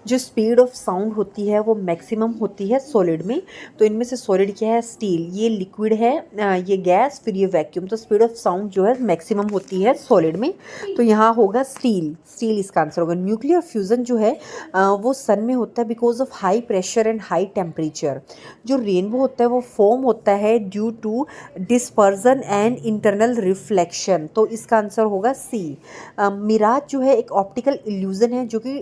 जो speed of sound होती है वो मैक्सिमम होती है सॉलिड में। तो इनमें से सॉलिड क्या है, स्टील, ये लिक्विड है, ये गैस, फिर ये वैक्यूम। तो स्पीड ऑफ साउंड जो है मैक्सिमम होती है सॉलिड में, तो यहाँ होगा स्टील। स्टील इसका आंसर होगा। न्यूक्लियर फ्यूजन जो है वो सन में होता है because of high pressure and high temperature. जो रेनबो होता है वो फॉर्म होता है due to dispersion and internal reflection. तो इसका आंसर होगा सी। मिराज जो है एक ऑप्टिकल इल्यूजन है जो कि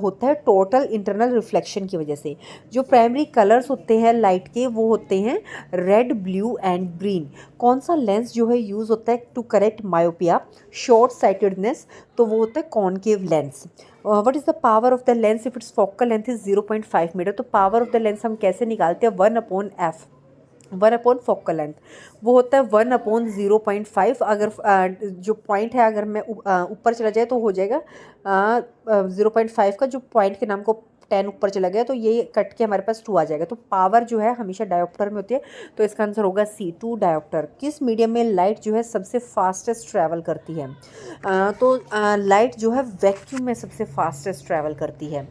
होता है टोटल इंटरनल रिफ्लेक्शन की वजह से। जो प्राइमरी कलर्स होते हैं लाइट के वो होते हैं रेड, ब्लू एंड ग्रीन। कौन सा लेंस जो है यूज़ होता है to correct myopia, short sightedness? तो वो होता है concave lens. What is the power of the lens if its focal length is 0.5 metre? तो पावर ऑफ द लेंस हम कैसे निकालते हैं? 1/f, 1/, फोकल लेंथ वो होता है 1/0.5। अगर जो पॉइंट है अगर मैं ऊपर चला जाए तो हो जाएगा 0.5 का जो पॉइंट के नाम को 10 ऊपर चला गया तो ये कट के हमारे पास 2 आ जाएगा। तो पावर जो है हमेशा डायोप्टर में होती है, तो इसका आंसर होगा सी, 2 डायोप्टर। किस मीडियम में लाइट जो है सबसे फास्टेस्ट ट्रैवल करती है? तो लाइट जो है वैक्यूम में सबसे फास्टेस्ट ट्रैवल करती है।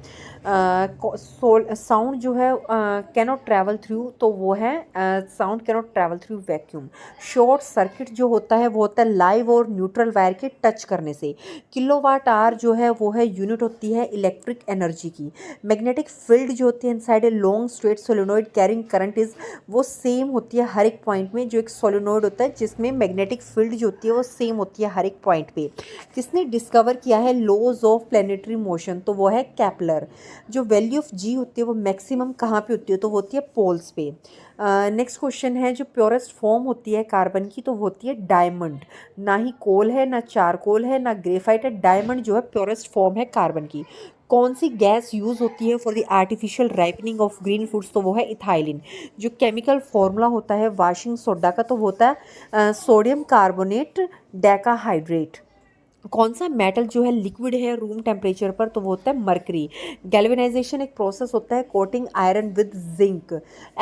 साउंड जो है कैनॉट ट्रैवल थ्रू, तो वो है sound cannot travel through vacuum. Short circuit जो होता है वो होता है लाइव और न्यूट्रल वायर के टच करने से। किलोवाट आवर जो है वो है यूनिट होती है इलेक्ट्रिक एनर्जी की। मैग्नेटिक फील्ड जो होती है inside a long straight solenoid carrying current is, वो सेम होती है हर एक पॉइंट में। जो एक सोलेनोइड होता है जिसमें मैग्नेटिक फील्ड जो होती है वो सेम होती है हर एक पॉइंट पे। किसने डिस्कवर किया है लॉज ऑफ प्लेनेटरी मोशन? तो वो है केपलर। जो वैल्यू ऑफ जी होती है वो मैक्सिमम कहाँ पे होती है? तो वो होती है पोल्स पे। नेक्स्ट क्वेश्चन है जो प्योरेस्ट फॉर्म होती है कार्बन की, तो वो होती है डायमंड। ना ही कोल है, ना चारकोल है, ना ग्रेफाइट है, डायमंड जो है प्योरेस्ट फॉर्म है कार्बन की। कौन सी गैस यूज़ होती है for the artificial ripening of green foods? तो वो है इथाइलिन। जो केमिकल फॉर्मूला होता है वाशिंग सोडा का, तो वो होता है सोडियम कार्बोनेट डेकाहाइड्रेट। कौन सा मेटल जो है लिक्विड है रूम टेम्परेचर पर? तो वो होता है मरकरी। गैल्वेनाइजेशन एक प्रोसेस होता है coating iron with zinc.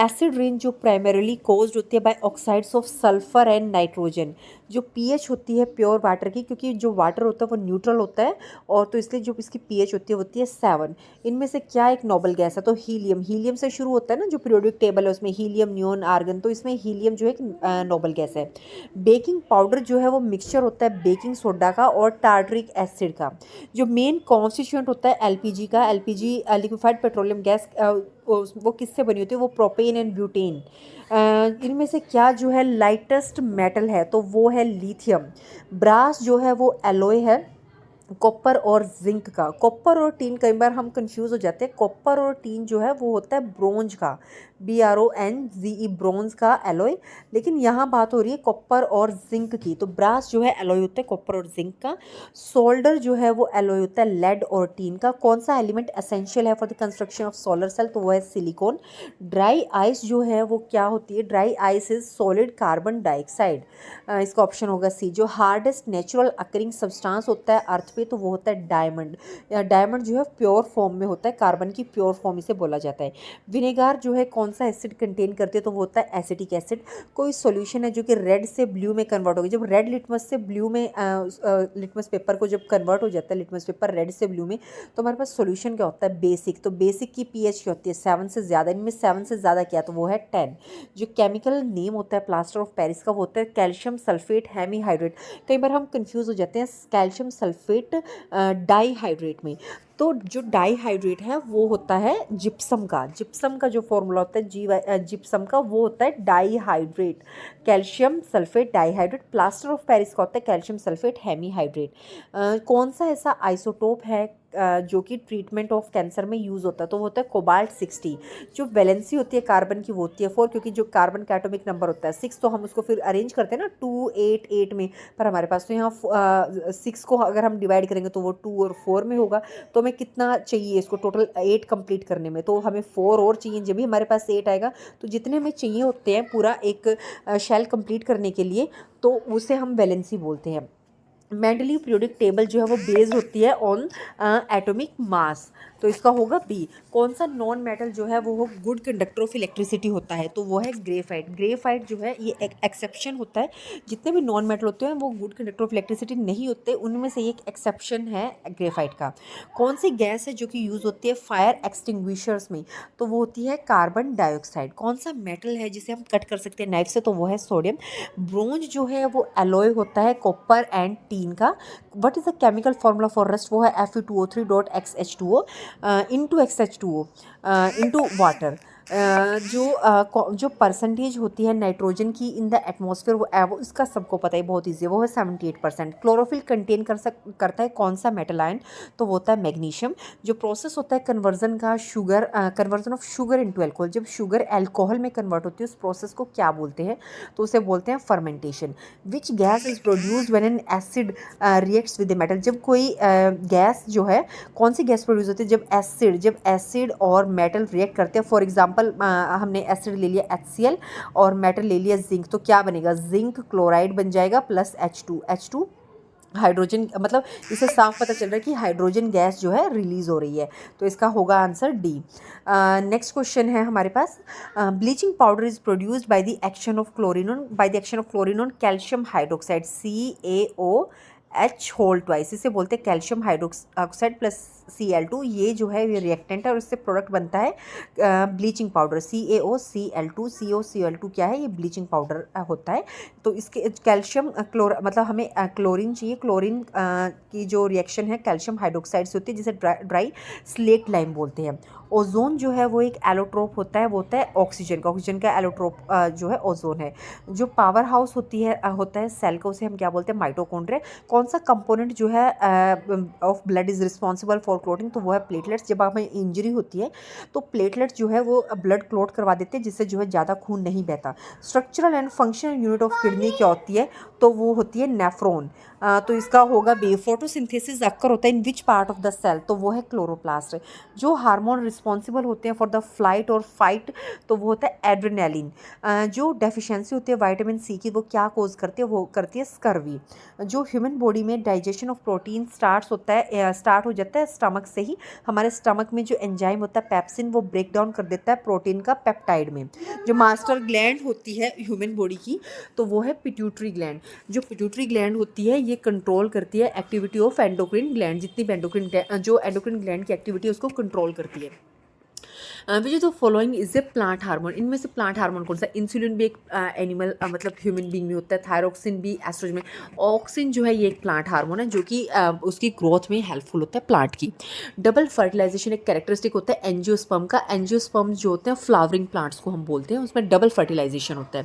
Acid rain जो प्राइमरीली कोज्ड होती है by oxides of sulphur and nitrogen. जो पीएच होती है प्योर वाटर की, क्योंकि जो वाटर होता है वो न्यूट्रल होता है और तो इसलिए जो इसकी पीएच होती है 7। इनमें से क्या एक नोबल गैस है? तो हीलियम। हीलियम से शुरू होता है ना जो पीरियोडिक टेबल है उसमें हीलियम, नियोन, आर्गन, तो इसमें हीलियम जो है एक नोबल गैस है। बेकिंग पाउडर जो है वो मिक्सचर होता है बेकिंग सोडा का और टार्टरिक एसिड का। जो मेन कॉन्स्टिट्यूएंट होता है एलपीजी का, एलपीजी लिक्विफाइड पेट्रोलियम गैस, वो किससे बनी होती है? वो प्रोपेन एंड ब्यूटेन। इनमें से क्या जो है लाइटेस्ट मेटल है? तो वो है लिथियम। ब्रास जो है वो एलोय है कॉपर और जिंक का। कॉपर और टीन, कई बार हम कंफ्यूज हो जाते हैं। कॉपर और टीन जो है वो होता है ब्रोंज का, BRONZE, ब्रोंज का एलॉय। लेकिन यहाँ बात हो रही है कॉपर और जिंक की, तो ब्रास जो है एलॉय होता है कॉपर और जिंक का। सोल्डर जो है वो एलॉय होता है लेड और टीन का। कौन सा एलिमेंट एसेंशियल है for the construction of solar cell? तो वो है सिलिकॉन। ड्राई आइस जो है वो क्या होती है? Dry ice is solid carbon dioxide. इसका ऑप्शन होगा सी। जो हार्डेस्ट नेचुरल अकरिंग सब्सटेंस होता है अर्थ पे, तो वो होता है डायमंड। डायमंड जो है प्योर फॉर्म में होता है, कार्बन की प्योर फॉर्म इसे बोला जाता है। विनेगार जो है कौन सा एसिड कंटेन करती है? तो वो होता है एसिटिक एसिड। कोई सॉल्यूशन है जो कि रेड से ब्लू में कन्वर्ट होगी, जब रेड लिटमस से ब्लू में लिटमस पेपर को जब कन्वर्ट हो जाता है लिटमस पेपर रेड से ब्लू में, तो हमारे पास सॉल्यूशन क्या होता है? बेसिक। तो बेसिक की पीएच क्या होती है? 7 से ज़्यादा। इनमें 7 से ज़्यादा क्या? तो वो है 10। जो केमिकल नेम होता है प्लास्टर ऑफ पेरिस का, वो होता है कैल्शियम सल्फेट हेमीहाइड्रेट। कई बार हम कंफ्यूज हो जाते हैं कैल्शियम सल्फेट डाईहाइड्रेट में। तो जो डाईहाइड्रेट है वो होता है जिप्सम का। जिप्सम का जो फॉर्मूला होता है जिप्सम का, वो होता है dihydrate, calcium sulphate dihydrate. Plaster of Paris का होता है कैल्शियम सल्फेट हेमीहाइड्रेट। कौन सा ऐसा आइसोटोप है जो कि ट्रीटमेंट ऑफ कैंसर में यूज़ होता है? तो वो होता है कोबाल्ट 60। जो वैलेंसी होती है कार्बन की वो होती है 4, क्योंकि जो कार्बन का एटॉमिक नंबर होता है 6, तो हम उसको फिर अरेंज करते हैं ना 2 8 8 में, पर हमारे पास तो यहाँ 6 को अगर हम डिवाइड करेंगे तो वो 2 और 4 में होगा। तो हमें कितना चाहिए इसको टोटल 8 कंप्लीट करने में? तो हमें 4 और चाहिए, जब भी हमारे पास 8 आएगा। तो जितने हमें चाहिए होते हैं पूरा एक शेल कंप्लीट करने के लिए, तो उसे हम वैलेंसी बोलते हैं। मेंडली पीरियोडिक टेबल जो है वो बेस्ड होती है ऑन एटॉमिक मास, तो इसका होगा बी। कौन सा नॉन मेटल जो है वो गुड कंडक्टर ऑफ इलेक्ट्रिसिटी होता है, तो वो है ग्रेफाइट। ग्रेफाइट जो है ये एक एक्सेप्शन होता है, जितने भी नॉन मेटल होते हैं वो गुड कंडक्टर ऑफ इलेक्ट्रिसिटी नहीं होते, उनमें से एक एक्सेप्शन है ग्रेफाइट का। कौन सी गैस है जो कि यूज़ होती है फायर एक्सटिंग्विशर्स में, तो वो होती है कार्बन डाइऑक्साइड। कौन सा मेटल है जिसे हम कट कर सकते हैं नाइफ से, तो वो है सोडियम। ब्रोंज जो है वो एलॉय होता है कॉपर एंड टीन का। What is the chemical formula for rust, वो है Fe2O3.XH2O into XH2O into water. जो परसेंटेज होती है नाइट्रोजन की इन द एटमॉस्फेयर, वो इसका सबको पता है, बहुत ईजी है, वो है 78%। क्लोरोफिल कंटेन करता है कौन सा मेटल आयन, तो वो होता है मैग्नीशियम। जो प्रोसेस होता है कन्वर्जन का conversion of sugar into alcohol, जब शुगर अल्कोहल में कन्वर्ट होती है उस प्रोसेस को क्या बोलते हैं, तो उसे बोलते हैं fermentation. Which gas is produced when an acid reacts with the metal, जब कोई गैस जो है, कौन सी गैस प्रोड्यूस होती है जब एसिड और मेटल रिएक्ट करते हैं। फॉर एग्जांपल हमने एसिड ले लिया HCl और मेटल ले लिया जिंक, तो क्या बनेगा, जिंक क्लोराइड बन जाएगा प्लस H2 हाइड्रोजन, मतलब इससे साफ पता चल रहा है कि हाइड्रोजन गैस जो है रिलीज हो रही है, तो इसका होगा आंसर डी। नेक्स्ट क्वेश्चन है हमारे पास, bleaching powder is produced by the action of chlorine on calcium hydroxide CaOH whole twice, इसे बोलते हैं कैल्शियम हाइड्रोक्साइड प्लस Cl2। ये जो है ये रिएक्टेंट है और इससे प्रोडक्ट बनता है ब्लीचिंग पाउडर CaOCl2। CaOCl2 क्या है, ये ब्लीचिंग पाउडर होता है। तो इसके कैल्शियम मतलब हमें क्लोरीन चाहिए, क्लोरीन की जो रिएक्शन है कैल्शियम हाइड्रोक्साइड से होती है, जिसे ड्राई स्लेट लाइम बोलते हैं। ओजोन जो है वो एक एलोट्रोप होता है, वो होता है ऑक्सीजन का एलोट्रोप जो है ओजोन है। जो पावर हाउस होता है सेल का, उसे हम क्या बोलते हैं, माइटोकॉन्ड्रिया। कौन सा कंपोनेंट जो है of blood is responsible for clotting, तो वो है प्लेटलेट्स। जब हमें इंजरी होती है तो प्लेटलेट्स जो है वो ब्लड क्लोट करवा देते हैं, जिससे जो है ज़्यादा खून नहीं बहता। Structural and functional unit of kidney क्या होती है, तो वो होती है नेफ्रॉन। तो इसका होगा बी। फोटोसिंथेसिस अक्कर होता है in which part of the cell, तो वो है क्लोरोप्लास्ट। जो हार्मोन रिस्पॉन्सिबल होते हैं फॉर द फ्लाइट और फाइट, तो वो होता है एड्रेनालिन। जो डेफिशिएंसी होती है विटामिन सी की, वो क्या कोज करती है, वो करती है स्कर्वी। जो ह्यूमन बॉडी में डाइजेशन ऑफ प्रोटीन स्टार्ट हो जाता है स्टमक से ही। हमारे स्टमक में जो एंजाइम होता है पेप्सिन, वो ब्रेक डाउन कर देता है प्रोटीन का पेप्टाइड में। जो मास्टर ग्लैंड होती है ह्यूमन बॉडी की, तो वो है पिट्यूटरी ग्लैंड। जो पिट्यूटरी ग्लैंड होती है ये कंट्रोल करती है एक्टिविटी ऑफ एंडोक्रिन ग्लैंड, जितनी भी एंडोक्रिन ग्लैंड की एक्टिविटी है उसको कंट्रोल करती है। Which is the following is a plant hormone, इनमें से प्लांट हार्मोन कौन सा, इंसुलिन भी एक एनिमल मतलब ह्यूमन बींग में होता है, थायरोक्सिन भी एस्ट्रोजन में। ऑक्सिन जो है ये एक प्लांट हार्मोन है जो कि उसकी ग्रोथ में हेल्पफुल होता है प्लांट की। डबल फर्टिलाइजेशन एक कैरेक्टरिस्टिक होता है एंजियोस्पर्म का। एंजियोस्पर्म जो होते हैं फ्लावरिंग प्लांट्स को हम बोलते हैं, उसमें डबल फर्टिलाइजेशन होता है।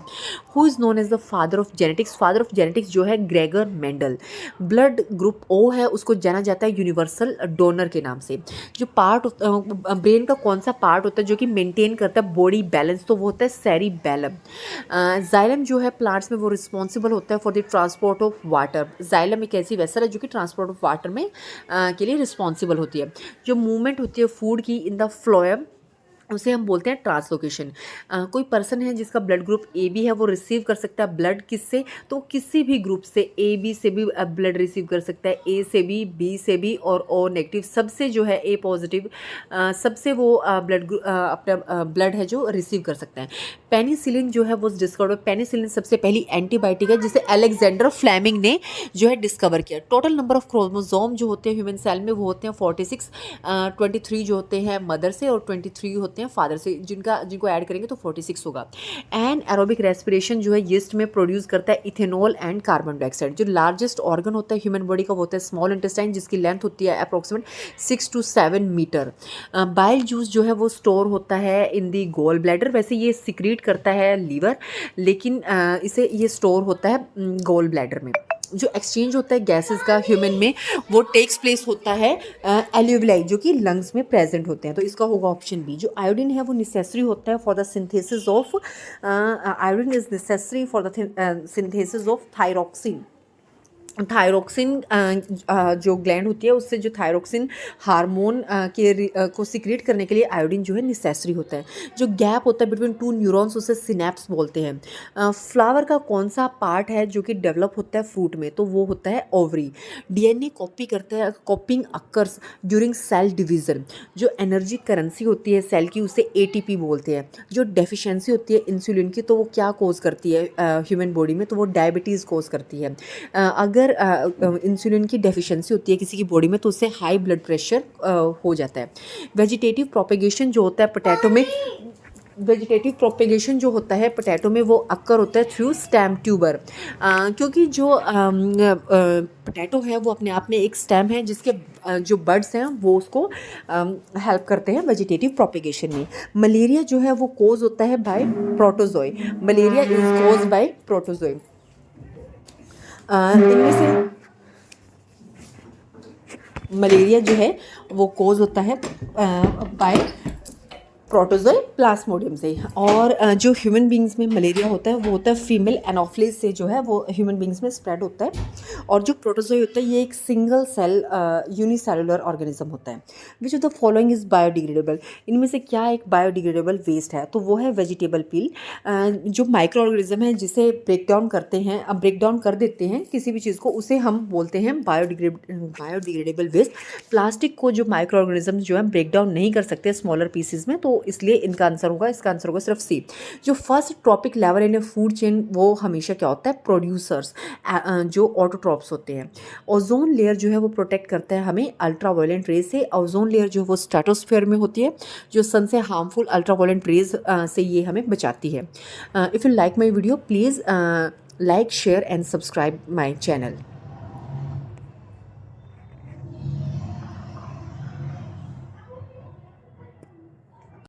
Who is known as the father of genetics, father of genetics जो है Gregor Mendel. Blood group O है उसको जाना जाता है यूनिवर्सल डोनर के नाम से। जो पार्ट ब्रेन का कौन सा पार्ट होता है जो कि मेंटेन करता है बॉडी बैलेंस, तो वो होता है सेरिबेलम। जाइलम जो है प्लांट्स में वो रिस्पॉन्सिबल होता है for the transport of water. Xylem एक ऐसी वेसल है जो कि ट्रांसपोर्ट ऑफ वाटर में के लिए रिस्पॉन्सिबल होती है। जो मूवमेंट होती है फूड की इन द फ्लोएम, उसे हम बोलते हैं ट्रांसलोकेशन। कोई पर्सन है जिसका ब्लड ग्रुप AB है, वो रिसीव कर सकता है ब्लड किससे, तो किसी भी ग्रुप से, AB से भी ब्लड रिसीव कर सकता है, A से भी, B से भी और O नेगेटिव सबसे जो है A पॉजिटिव सबसे वो अपना ब्लड है जो रिसीव कर सकता है। पेनिसिलिन जो है वो डिस्कवर, पेनिसिलिन सबसे पहली एंटीबायोटिक है जिसे अलेक्जेंडर फ्लेमिंग ने जो है डिस्कवर किया। टोटल नंबर ऑफ क्रोमोसोम जो होते हैं ह्यूमन सेल में वो होते हैं 46। 23 जो होते हैं मदर से और 23 होते हैं फादर से, जिनको ऐड करेंगे तो 46 होगा। एन एरोबिक रेस्पिरेशन जो है यीस्ट में प्रोड्यूस करता है इथेनॉल एंड कार्बन डाइऑक्साइड। जो लार्जेस्ट ऑर्गन होता है ह्यूमन बॉडी का वो होता है स्मॉल इंटेस्टाइन, जिसकी लेंथ होती है approximate 6 to 7 metre. Bile juice जो है वो स्टोर होता है इन दी गोल ब्लैडर, वैसे ये सिक्रीट करता है लीवर, लेकिन इसे ये स्टोर होता है गोल ब्लैडर में। जो एक्सचेंज होता है गैसेस का ह्यूमन में वो टेक्स प्लेस होता है एल्यूविलाई जो कि लंग्स में प्रेजेंट होते हैं, तो इसका होगा ऑप्शन बी। जो आयोडीन है वो नेसेसरी होता है for the synthesis of iodine is necessary for the synthesis of thyroxine. Thyroxine जो ग्लैंड होती है उससे जो थायरोक्सिन हार्मोन को सिक्रेट करने के लिए आयोडीन जो है नेसेसरी होता है। जो गैप होता है बिटवीन टू न्यूरॉन्स उसे सिनेप्स बोलते हैं। फ्लावर का कौन सा पार्ट है जो कि डेवलप होता है फ्रूट में, तो वो होता है ओवरी। डीएनए कॉपी करता है, copying occurs during cell division. जो एनर्जी करेंसी होती है सेल की उसे एटीपी बोलते हैं। जो डेफिशिएंसी होती है इंसुलिन की तो वो क्या कोज करती है ह्यूमन बॉडी में, तो वो डायबिटीज़ कोज करती है। अगर इंसुलिन की डेफिशिएंसी होती है किसी की बॉडी में तो उससे हाई ब्लड प्रेशर हो जाता है। वेजिटेटिव प्रोपेगेशन जो होता है पोटैटो में, वेजिटेटिव प्रोपेगेशन जो होता है पोटैटो में वो अक्कर होता है थ्रू स्टेम ट्यूबर। क्योंकि जो पोटैटो है वो अपने आप में एक स्टेम है जिसके जो बर्ड्स हैं वो उसको हेल्प करते हैं वेजिटेटिव प्रोपेगेशन में। मलेरिया जो है वो कोज होता है by protozoa. Malaria is cause by protozoa. इनमें से मलेरिया जो है वो कोज होता है बाय प्रोटोजोय प्लाज्मोडियम से। और जो ह्यूमन बींग्स में मलेरिया होता है वो होता है फीमेल एनोफ्लिस से जो है वो ह्यूमन बींग्स में स्प्रेड होता है। और जो प्रोटोजोय होता है ये एक सिंगल सेल यूनिसेलुलर ऑर्गेनिज्म होता है। Which of the following is biodegradable. इनमें से क्या एक बायोडिग्रेडेबल वेस्ट है, तो वो है वेजिटेबल पील। जो माइक्रो ऑर्गेनिज्म है जिसे ब्रेक डाउन करते हैं, अब ब्रेक डाउन कर देते हैं किसी भी चीज़ को, उसे हम बोलते हैं बायोडिग्रेडेबल वेस्ट। प्लास्टिक को जो माइक्रो ऑर्गेनिज्म जो है ब्रेक डाउन नहीं कर सकते स्मॉलर पीसेज में, तो इसलिए इनका आंसर होगा, इसका आंसर होगा सिर्फ सी। जो first trophic level in A food chain वो हमेशा क्या होता है, प्रोड्यूसर्स जो ऑटोट्रॉप्स होते हैं। ओजोन लेयर जो है वो प्रोटेक्ट करता है हमें अल्ट्रा वायलेंट रेज से। ओजोन लेयर जो वो स्ट्रेटोस्फेयर में होती है जो सन से हार्मफुल अल्ट्रा वायलेंट रेज से ये हमें बचाती है। If you like my video please like share and subscribe my channel.